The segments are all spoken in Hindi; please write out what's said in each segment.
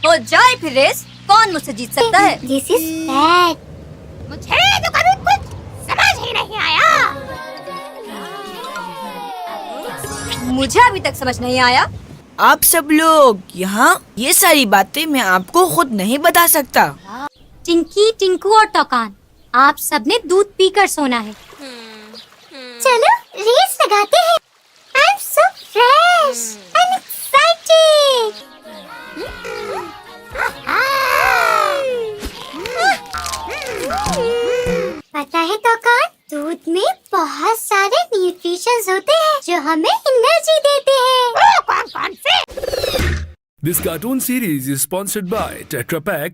हो जाए फिर रेस, कौन मुझसे जीत सकता है? This is bad. मुझे तो कभी कुछ समझ ही नहीं आया। मुझे अभी तक समझ नहीं आया। आप सब लोग यहाँ, ये सारी बातें मैं आपको खुद नहीं बता सकता। टिंकी, टिंकू और टोकान, आप सबने दूध पीकर सोना है। चलो रेस लगाते हैं। I'm so fresh. I'm excited. पता है टोकान, दूध में बहुत सारे न्यूट्रिशंस होते हैं जो हमें एनर्जी देते हैं। कौन से? This cartoon series is sponsored by Tetra Pak.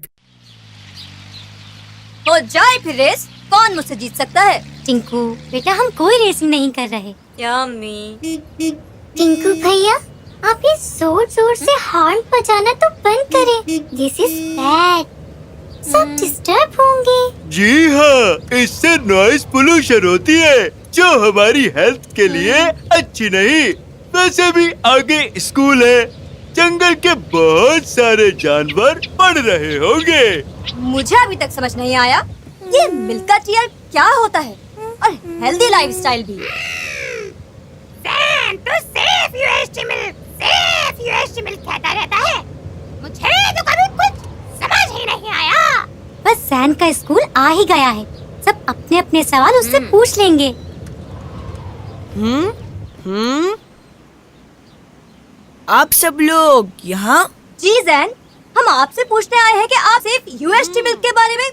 हो जाए फिर रेस, कौन मुझसे जीत सकता है? टिंकू बेटा, हम कोई रेसिंग नहीं कर रहे। यम्मी। टिंकू भैया, आप ये जोर जोर से हॉर्न बजाना तो बंद करें। This is bad. सब डिस्टर्ब होंगे। जी हाँ, इससे नॉइज पोल्यूशन होती है जो हमारी हेल्थ के लिए अच्छी नहीं। वैसे भी आगे स्कूल है, जंगल के बहुत सारे जानवर पढ़ रहे होंगे। मुझे अभी तक समझ नहीं आया, ये मिल्का टीयर क्या होता है और हेल्दी लाइफस्टाइल भी। सैन तो safe UST milk, safe UST milk कहता रहता है। मुझे तो कभी कुछ समझ ही नहीं आया। बस सैन का स्कूल आ ही गया है, सब अपने अपने सवाल उससे पूछ लेंगे। आप सब लोग यहाँ, जी जैन, हम आपसे पूछने आए हैं कि आप सिर्फ यूएसटी मिल्क के बारे में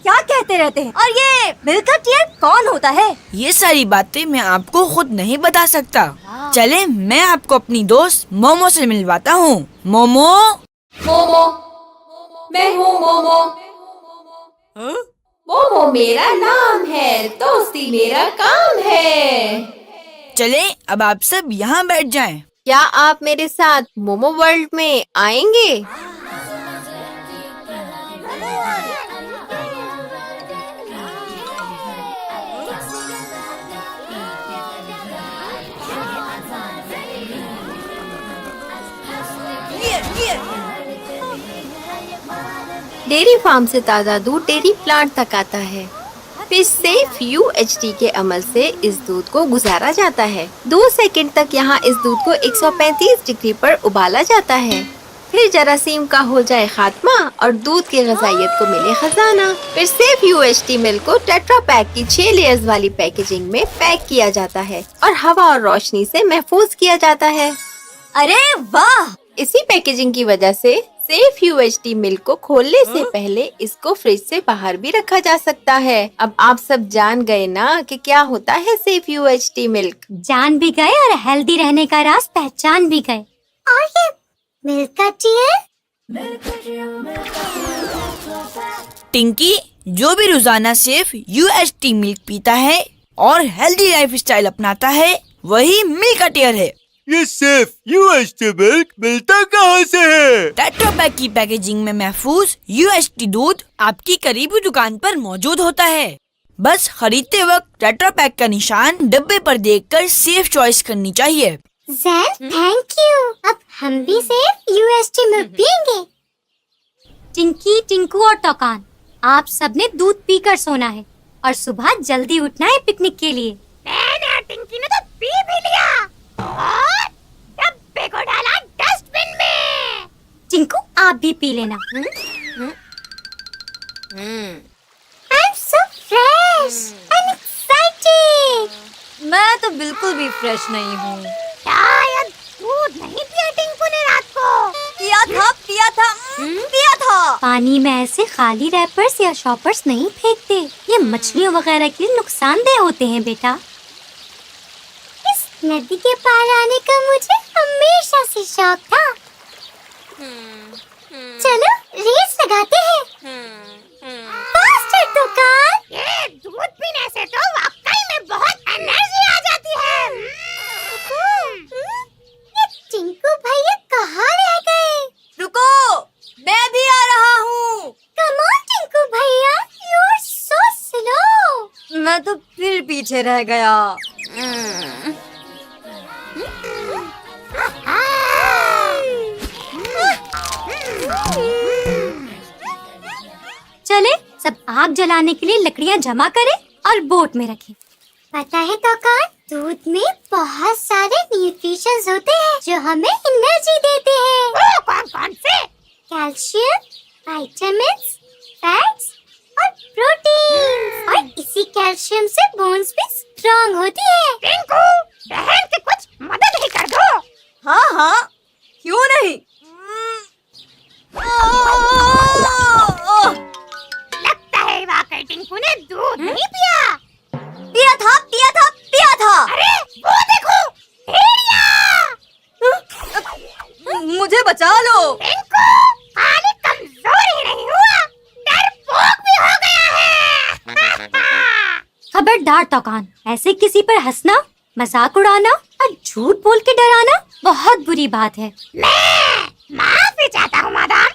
क्या कहते रहते हैं और ये मिल्का टीयर कौन होता है? ये सारी बातें मैं आपको खुद नहीं बता सकता। चले मैं आपको अपनी दोस्त मोमो से मिलवाता हूँ। मोमो। मोमो, मैं हूँ मोमो। मोमो मेरा नाम है, दोस्ती मेरा काम है। चले अब आप सब यहाँ बैठ जाएं। क्या आप मेरे साथ मोमो वर्ल्ड में आएंगे? डेयरी फार्म से ताज़ा दूध डेयरी प्लांट तक आता है। फिर सेफ यूएचटी के अमल से इस दूध को गुजारा जाता है। 2 सेकंड तक यहाँ इस दूध को 135 डिग्री पर उबाला जाता है। फिर जरासीम का हो जाए खात्मा और दूध की ग़िज़ाइयत को मिले खजाना। फिर सेफ यूएचटी मिल्क को टेट्रा पैक की 6 लेयर्स वाली पैकेजिंग में पैक किया जाता है और हवा और रोशनी से महफूज किया जाता है। अरे वाह! इसी पैकेजिंग की वजह से सेफ यूएचटी मिल्क को खोलने से पहले इसको फ्रिज से बाहर भी रखा जा सकता है। अब आप सब जान गए ना कि क्या होता है सेफ यूएचटी मिल्क। जान भी गए और हेल्दी रहने का राज पहचान भी गए। और ये मिल्का टीयर? टिंकी, जो भी रोजाना सिर्फ यूएचटी मिल्क पीता है और हेल्दी लाइफस्टाइल अपनाता है, वही मिल्का टीयर है। ये सिर्फ यूएचटी मिल्क मिलता कहाँ से है? टेट्रा पैक की पैकेजिंग में महफूज यूएचटी दूध आपकी करीबी दुकान पर मौजूद होता है। बस खरीदते वक्त टेट्रा पैक का निशान डब्बे पर देखकर सेफ चॉइस करनी चाहिए। Jain, thank you. अब हम भी सेफ यूएचटी मिल्क पियेंगे। टिंकी, टिंकू और टोकान, आप सबने दूध पीकर सोना है और सुबह जल्दी उठना है पिकनिक के लिए। मैंने और टिंकी ने तो पी भी लिया और डब्बे को डाला डस्टबिन में। टिंकू, आप भी पी लेना। I'm so fresh. I'm excited. मैं तो बिल्कुल भी फ्रेश नहीं हूँ। शायद दूध नहीं पिया टिंकू ने रात को। पिया था। पानी में ऐसे खाली रैपर्स या शॉपर्स नहीं फेंकते, ये मछलियों वगैरह के लिए नुकसानदेह होते हैं बेटा। इस नदी के पार आने का मुझे हमेशा से शौक था। चलो रेस लगाते हैं। फास्टर टोकान। ये दूध पीने से तो वाकई में बहुत एनर्जी आ जाती है। ये टिंकू भैया कहाँ रह गए? रुको, मैं भी आ रहा हूँ। कम ऑन टिंकू भैया, यू आर सो स्लो। मैं तो फिर पीछे रह गया। आग जलाने के लिए लकड़ियाँ जमा करे और बोट में रखे। पता है टोकान, दूध में बहुत सारे न्यूट्रिशंस होते हैं जो हमें एनर्जी देते हैं। कौन कौन से? कैल्शियम, विटामिन्स, फैट्स और प्रोटीन। और इसी कैल्शियम से बोन्स भी स्ट्रांग होती है। टिंकू, बहन की कुछ मदद ही कर दो। हाँ हाँ, क्यों नहीं। लगता है वाकई टिंकू ने दूध नहीं पिया। पिया था, पिया था, पिया था। अरे वो देखो, भेड़िया। मुझे बचा लो। टिंकू, खाली कमजोर ही नहीं हुआ, डरपोक भी हो गया है। खबरदार टोकान, ऐसे किसी पर हंसना, मजाक उड़ाना और झूठ बोल के डराना बहुत बुरी बात है। मैं माफी चाहता हूँ मैडम।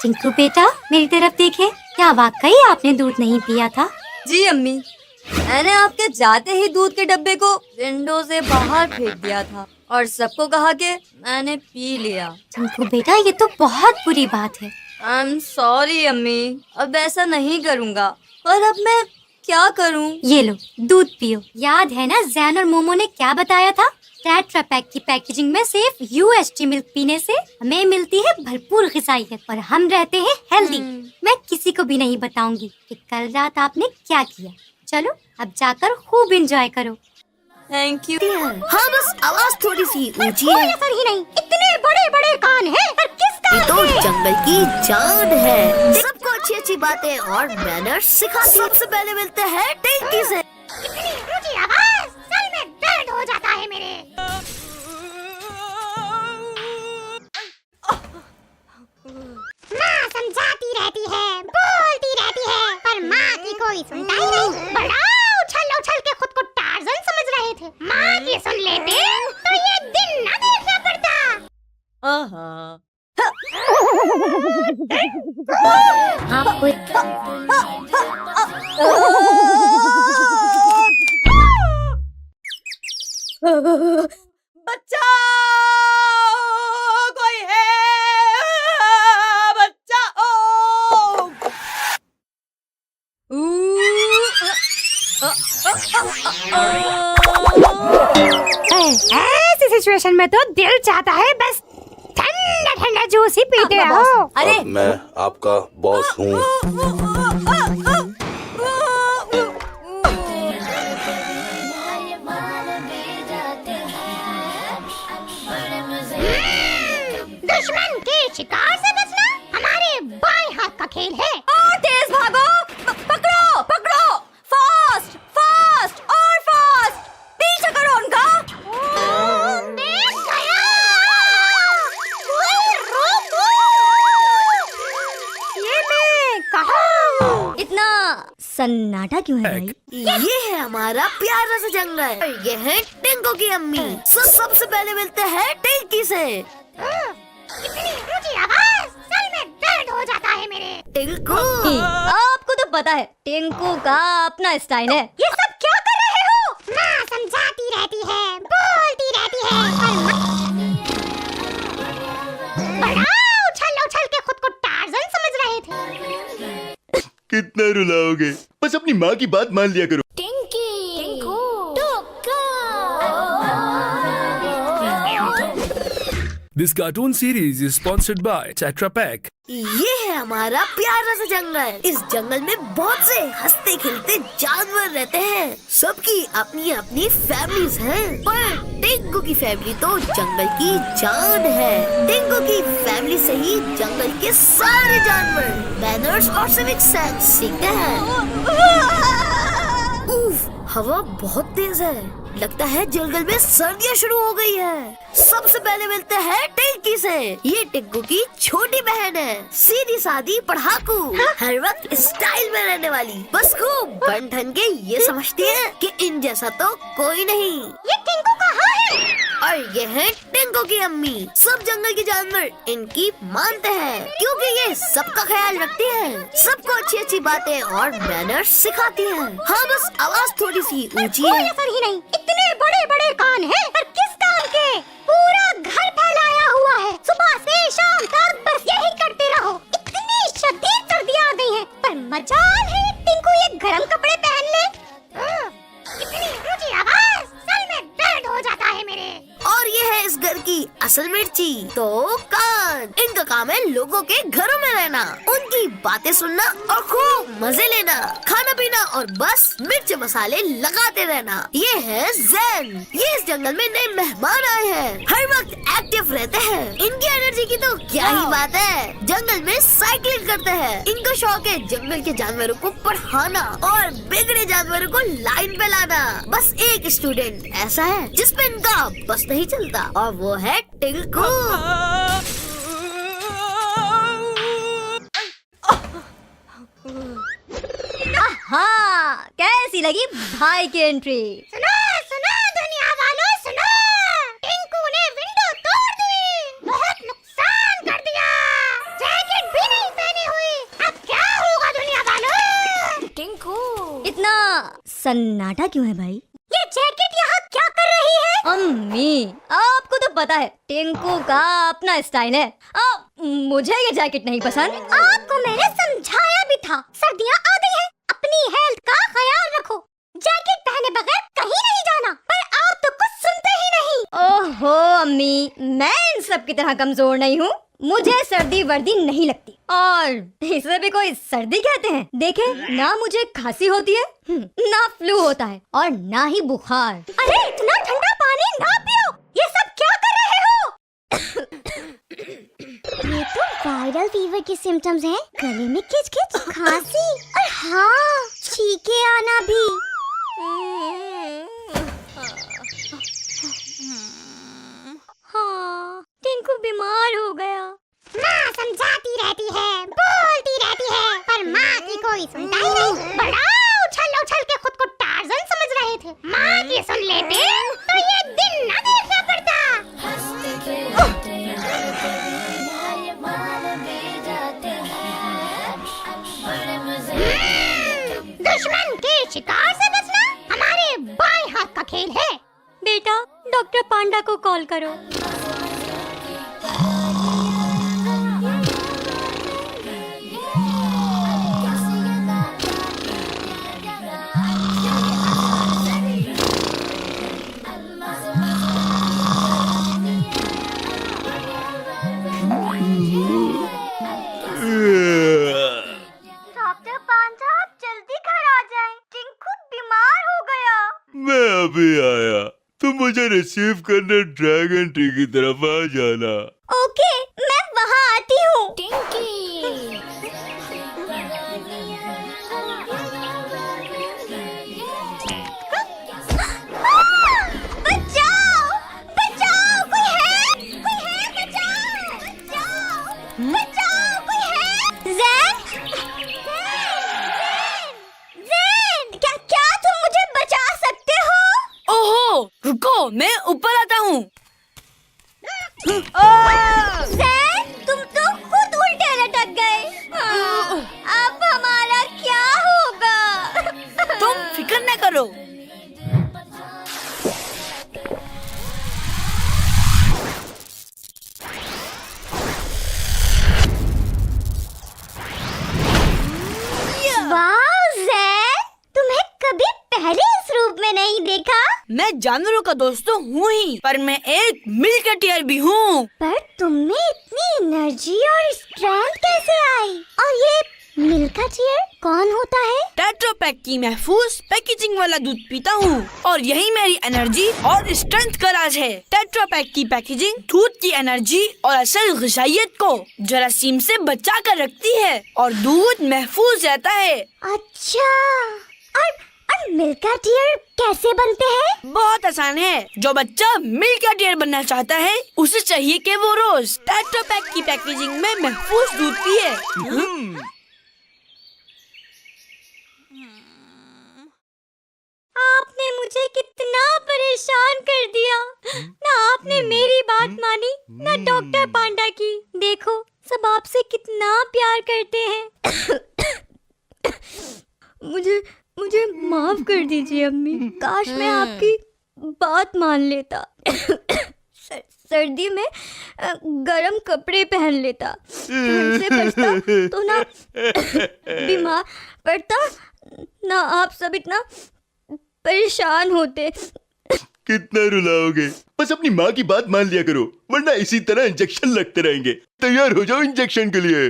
टिंकू बेटा, मेरी तरफ देखे, क्या वाकई आपने दूध नहीं पिया था? जी अम्मी, मैंने आपके जाते ही दूध के डब्बे को विंडो से बाहर फेंक दिया था और सबको कहा कि मैंने पी लिया। टिंकू बेटा, ये तो बहुत बुरी बात है। आई एम सॉरी अम्मी, अब ऐसा नहीं करूँगा। पर अब मैं क्या करूँ? ये लो, दूध पियो। याद है ना जैन और मोमो ने क्या बताया था? टेट्रा पैक की पैकेजिंग में सिर्फ UHT मिल्क पीने से हमें मिलती है भरपूर ग़िज़ाइयत और हम रहते हैं हेल्दी। मैं किसी को भी नहीं बताऊंगी कि कल रात आपने क्या किया। चलो अब जाकर खूब एंजॉय करो। Thank you. हाँ, बस आवाज थोड़ी सी ऊंची है। असर ही नहीं, इतने बड़े बड़े कान हैं, पर किस ये काम तो के? जंगल की जान है, सबको अच्छी अच्छी बातें और मैनर्स सिखाती है। सबसे पहले मिलते हैं टिंकी से। इतनी ऊंची आवाज, सर में दर्द हो जाता है मेरे। माँ समझाती रहती है, बोलती रहती है, पर माँ की कोई सुनता ही नहीं। बड़ा उछल उछल के खुद को टार्ज़न समझ रहे थे। माँ की सुन लेते तो ये दिन न देखना पड़ता। बच्चा कोई है, बच्चा ओ। ऐसी सिचुएशन में तो दिल चाहता है बस ठंडा ठंडा जूस ही पीते रहो। अरे अब मैं आपका बॉस हूँ। दुश्मन के शिकार से बचना हमारे बाएं हाथ का खेल है। और तेज भागो, पकड़ो पकड़ो, फास्ट फास्ट और फास्ट, पीछे करो उनका। देख गया। रोको। ये मैं कहा। इतना सन्नाटा क्यों है भाई? ये है हमारा प्यारा सा जंगल और ये है टिंकू की अम्मी। सबसे पहले मिलते हैं टिंकी से। इतनी ऊंची आवाज, सर में दर्द हो जाता है मेरे। टिंकू, आपको तो पता है टिंकू का अपना स्टाइल है। ये सब क्या कर रहे हो? माँ समझाती रहती है, बोलती रहती है, पर बड़ा उछल उछल के खुद को टार्ज़न समझ रहे थे। कितना रुलाओगे? बस अपनी माँ की बात मान लिया करो। This cartoon series is sponsored by Tetra Pak. ये है हमारा प्यारा सा जंगल। इस जंगल में बहुत से हंसते खिलते जानवर रहते हैं। सबकी अपनी अपनी फैमिलीज हैं, पर टिंकू की फैमिली तो जंगल की जान है। टिंकू की फैमिली से ही जंगल के सारे जानवर मैनर्स और सिविक सेंस सीखते हैं। उफ, हवा बहुत तेज है, लगता है जंगल में सर्दियाँ शुरू हो गई है। सबसे पहले मिलते हैं टिंकी से। ये टिंकू की छोटी बहन है, सीधी सादी पढ़ाकू, हर वक्त स्टाइल में रहने वाली। बस खूब बन ठन के ये समझती है कि इन जैसा तो कोई नहीं। ये टिंकू कहाँ है? और ये है टिंकू की अम्मी। सब जंगल के जानवर इनकी मानते हैं क्योंकि ये सबका ख्याल रखती है, सबको अच्छी अच्छी बातें और मैनर्स सिखाती है। हाँ, बस आवाज थोड़ी सी ऊंची कोई है। असर ही नहीं, इतने बड़े बड़े कान हैं, पर किस काम के? पूरा घर फैलाया हुआ है, सुबह से शाम तक बस यही करते रहो। इतनी शदीद सर्दियाँ आ गई हैं, पर मजाल बंद। इनका काम है लोगों के घरों में रहना, उनकी बातें सुनना और खूब मजे लेना, खाना पीना और बस मिर्च मसाले लगाते रहना। ये है ज़ेन। ये इस जंगल में नए मेहमान आए हैं, हर वक्त एक्टिव रहते हैं। इनकी एनर्जी की तो क्या ही बात है। जंगल में साइकिलिंग करते हैं। इनका शौक है जंगल के जानवरों को पढ़ाना और बिगड़े जानवरों को लाइन पे लाना। बस एक स्टूडेंट ऐसा है जिसपे इनका बस नहीं चलता और वो है टिंकू। हाँ, कैसी लगी भाई की एंट्री? सुनो सुनो दुनिया वालों सुनो, टिंकू ने विंडो तोड़ दी, बहुत नुकसान कर दिया, जैकेट भी नहीं पहनी हुई। अब क्या होगा दुनिया वालों? टिंकू, इतना सन्नाटा क्यों है भाई? ये जैकेट यहाँ क्या कर रही है? अम्मी, आपको तो पता है टिंकू का अपना स्टाइल है। मुझे ये जैकेट नहीं पसंद। आपको मैंने समझाया भी था, सर्दियाँ आ गई हैं, अपनी हेल्थ का ख्याल रखो, जैकेट पहने बगैर कहीं नहीं जाना। पर आप तो कुछ सुनते ही नहीं। ओहो अम्मी, मैं इन सब की तरह कमजोर नहीं हूँ। मुझे सर्दी वर्दी नहीं लगती और इसे भी कोई सर्दी कहते हैं। देखे, ना मुझे खांसी होती है, ना फ्लू होता है और ना ही बुखार। अरे इतना ठंडा पानी ना पियो, ये सब क्या कर रहे हो? ये तो वायरल फीवर के सिम्टम्स हैं, गले में खिच-खिच, खांसी और हाँ, छींके आना भी। हाँ, टिंकू बीमार हो गया। माँ समझाती रहती है, बोलती रहती है, पर माँ की कोई सुनता ही नहीं। बड़ा उछल उछल के खुद को टार्जन समझ रहे थे। माँ की सुन लेते तो ये दिन न देखना पड़ता। दुश्मन के शिकार से बचना हमारे बाएं हाथ का खेल है। बेटा, डॉक्टर पांडा को कॉल करो। डॉक्टर पांडा, आप जल्दी घर आ जाएं, टिंकू बीमार हो गया। मैं अभी आया, तुम मुझे रिसीव करने ड्रैगन ट्री की तरफ आ जाना। ओके, मैं वहाँ आती हूँ। बचाओ, बचाओ, कोई है, बचाओ, बचाओ, बचाओ, कोई है? ज़ेन, ज़ेन, क्या तुम मुझे बचा सकते हो? ओहो, रुको, मैं ऊपर आता हूँ। ज़ेन, तुम तो खुद उल्टे लटक गए। अब हमारा क्या होगा? तुम फिक्र न करो। वाह ज़ेन, तुम्हें कभी पहले इस रूप में नहीं देखा। मैं जानवरों का दोस्त तो हूँ ही, पर मैं एक मिल्कटियर भी हूँ। पर तुम में इतनी एनर्जी और स्ट्रेंथ कैसे आई? और ये मिल्का टीयर कौन होता है? टेट्रा पैक की महफूज पैकेजिंग वाला दूध पीता हूँ और यही मेरी एनर्जी और स्ट्रेंथ का राज है। टेट्रा पैक की पैकेजिंग दूध की एनर्जी और असल ग़िज़ाइयत को जरासीम से बचा कर रखती है और दूध महफूज रहता है। अच्छा, और मिल्का टीयर कैसे बनते हैं? बहुत आसान है। जो बच्चा मिल्का टीयर बनना चाहता है उसे चाहिए कि वो रोज टेट्रा पैक की पैकेजिंग में महफूज दूध पिए। आपने मुझे कितना परेशान कर दिया। ना आपने मेरी बात मानी, ना डॉक्टर पांडा की। देखो, सब आपसे कितना प्यार करते हैं। मुझे माफ कर दीजिए अम्मी। काश मैं आपकी बात मान लेता। सर्दी में गरम कपड़े पहन लेता, ठंड से बचता तो ना बीमार पड़ता, ना आप सब इतना परेशान होते। कितना रुलाओगे? बस अपनी माँ की बात मान लिया करो, वरना इसी तरह इंजेक्शन लगते रहेंगे। तैयार हो जाओ इंजेक्शन के लिए।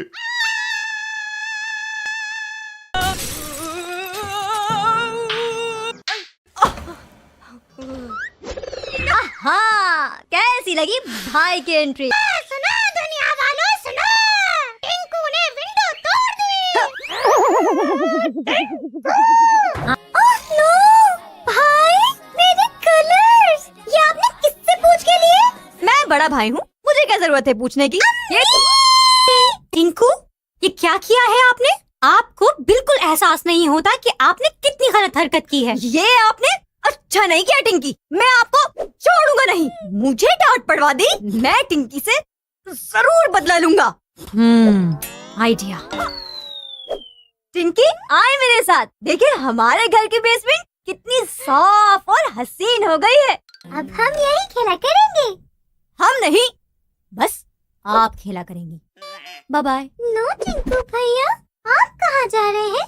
हाँ, कैसी लगी भाई की एंट्री? सुनो दुनिया वालों, सुनो, टिंकू ने विंडो तोड़ दी। ओह नो, भाई मेरे कलर्स, ये आपने किससे पूछ के लिए? मैं बड़ा भाई हूँ, मुझे क्या जरूरत है पूछने की? टिंकू, ये क्या किया है आपने? आपको बिल्कुल एहसास नहीं होता कि आपने कितनी गलत हरकत की है। ये आपने अच्छा नहीं किया टिंकी, मैं आपको छोड़ूंगा नहीं। मुझे डांट पड़वा दी, मैं टिंकी से जरूर बदला लूंगा। आइडिया। टिंकी आए मेरे साथ, देखिए हमारे घर की बेसमेंट कितनी साफ और हसीन हो गई है। अब हम यही खेला करेंगे। हम नहीं, बस आप खेला करेंगे। Bye bye. नो टिंकू भैया, आप कहाँ जा रहे हैं?